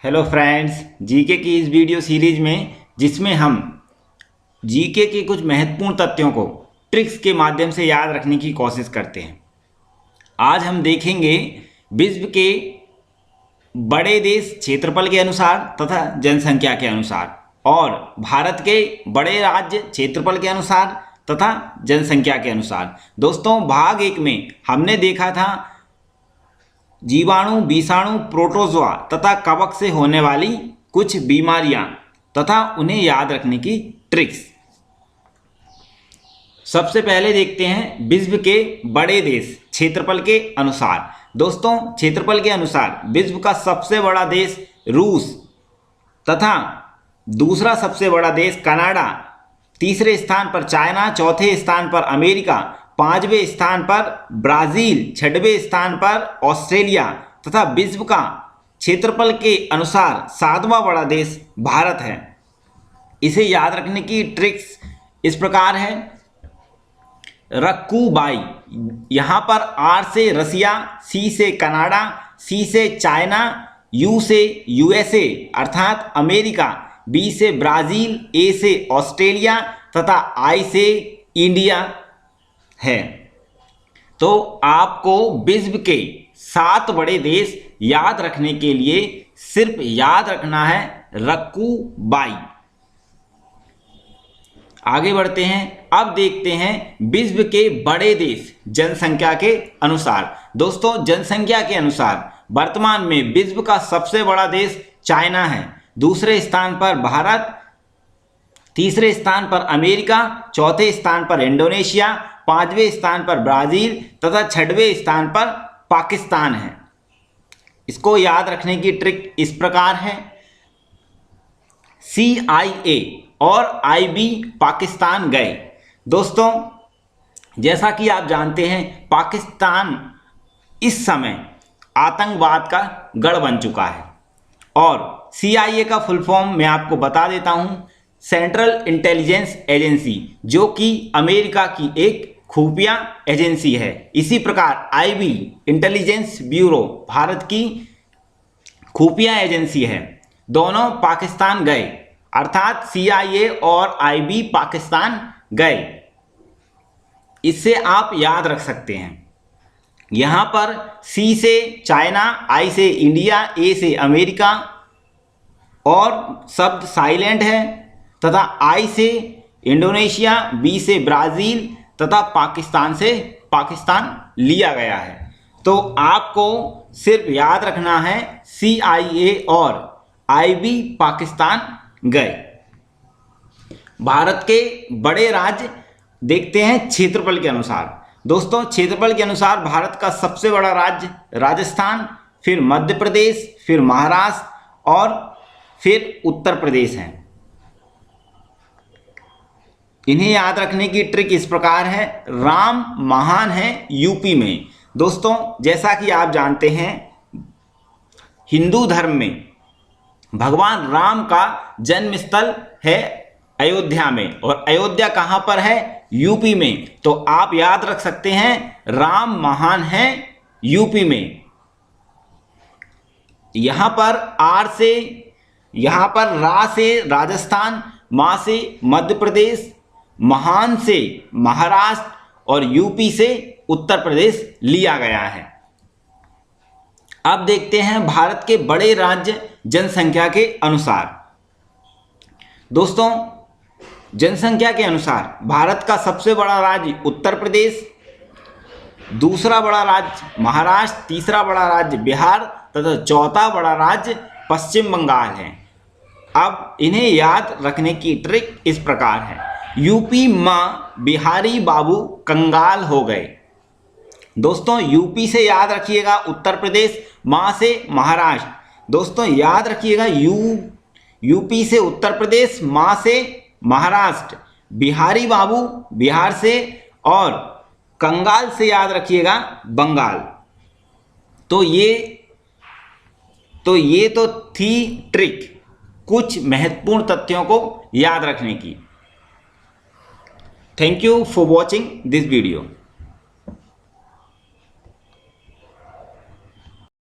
Hello friends, GK की इस video series में जिसमें हम जीके के कुछ महत्वपूर्ण तथ्यों को ट्रिक्स के माध्यम से याद रखने की कोशिश करते हैं। आज हम देखेंगे विश्व के बड़े देश क्षेत्रफल के अनुसार तथा जनसंख्या के अनुसार और भारत के बड़े राज्य क्षेत्रफल के अनुसार तथा जनसंख्या के अनुसार। दोस्तों, भाग 1 में हमने देखा था जीवाणु, विषाणु, प्रोटोजोआ तथा कवक से होने वाली कुछ बीमारियां तथा उन्हें याद रखने की ट्रिक्स। सबसे पहले देखते हैं विश्व के बड़े देश क्षेत्रफल के अनुसार। दोस्तों, क्षेत्रफल के अनुसार विश्व का सबसे बड़ा देश रूस तथा दूसरा सबसे बड़ा देश कनाडा, तीसरे स्थान पर चाइना, चौथे स्थान पर अमेरिका, पांचवें स्थान पर ब्राजील, छठवें स्थान पर ऑस्ट्रेलिया तथा विश्व का क्षेत्रफल के अनुसार सातवां बड़ा देश भारत है। इसे याद रखने की ट्रिक्स इस प्रकार है। रक्कू-बाई, यहाँ पर आर से रसिया, सी से कनाडा, सी से चाइना, यू से यूएसए अर्थात अमेरिका, बी से ब्राजील, ए से ऑस्ट्रेलिया तथा आई से इंडिया है। तो आपको विश्व के 7 बड़े देश याद रखने के लिए सिर्फ याद रखना है रक्कू-बाई। आगे बढ़ते हैं। अब देखते हैं विश्व के बड़े देश जनसंख्या के अनुसार। दोस्तों, जनसंख्या के अनुसार वर्तमान में विश्व का सबसे बड़ा देश चाइना है, दूसरे स्थान पर भारत, तीसरे स्थान पर अमेरिका, चौथे स्थान पर इंडोनेशिया, पांचवें स्थान पर ब्राजील तथा छठवें स्थान पर पाकिस्तान है। इसको याद रखने की ट्रिक इस प्रकार है। CIA और IB पाकिस्तान गए। दोस्तों, जैसा कि आप जानते हैं पाकिस्तान इस समय आतंकवाद का गढ़ बन चुका है और CIA का फुल फॉर्म मैं आपको बता देता हूं, सेंट्रल इंटेलिजेंस एजेंसी, जो कि अमेरिका की एक खुफिया एजेंसी है। इसी प्रकार IB इंटेलिजेंस ब्यूरो भारत की खुफिया एजेंसी है। दोनों पाकिस्तान गए, अर्थात CIA और IB पाकिस्तान गए। इससे आप याद रख सकते हैं। यहां पर C से चाइना, I से इंडिया, A से अमेरिका और शब्द साइलेंट है तथा I से इंडोनेशिया, B से ब्राजील तथा पाकिस्तान से पाकिस्तान लिया गया है। तो आपको सिर्फ याद रखना है CIA और IB पाकिस्तान गए। भारत के बड़े राज्य देखते हैं क्षेत्रफल के अनुसार। दोस्तों, क्षेत्रफल के अनुसार भारत का सबसे बड़ा राज्य राजस्थान, फिर मध्य प्रदेश, फिर महाराष्ट्र और फिर उत्तर प्रदेश है। इन्हें याद रखने की ट्रिक इस प्रकार है। राम महान है यूपी में। दोस्तों, जैसा कि आप जानते हैं हिंदू धर्म में भगवान राम का जन्म स्थल है अयोध्या में और अयोध्या कहां पर है? यूपी में। तो आप याद रख सकते हैं राम महान है यूपी में। यहां पर आर से, यहां पर रा से राजस्थान, मा से मध्य प्रदेश, महान से महाराष्ट्र और यूपी से उत्तर प्रदेश लिया गया है। अब देखते हैं भारत के बड़े राज्य जनसंख्या के अनुसार। दोस्तों, जनसंख्या के अनुसार भारत का सबसे बड़ा राज्य उत्तर प्रदेश, दूसरा बड़ा राज्य महाराष्ट्र, तीसरा बड़ा राज्य बिहार तथा चौथा बड़ा राज्य पश्चिम बंगाल है। अब इन्हें याद रखने की ट्रिक इस प्रकार है। यूपी माँ बिहारी बाबू कंगाल हो गए। दोस्तों, यूपी से याद रखिएगा उत्तर प्रदेश, माँ से महाराष्ट्र। दोस्तों, याद रखिएगा यूपी से उत्तर प्रदेश, माँ से महाराष्ट्र, बिहारी बाबू बिहार से और कंगाल से याद रखिएगा बंगाल। तो ये तो थी ट्रिक कुछ महत्वपूर्ण तथ्यों को याद रखने की। Thank you for watching this video.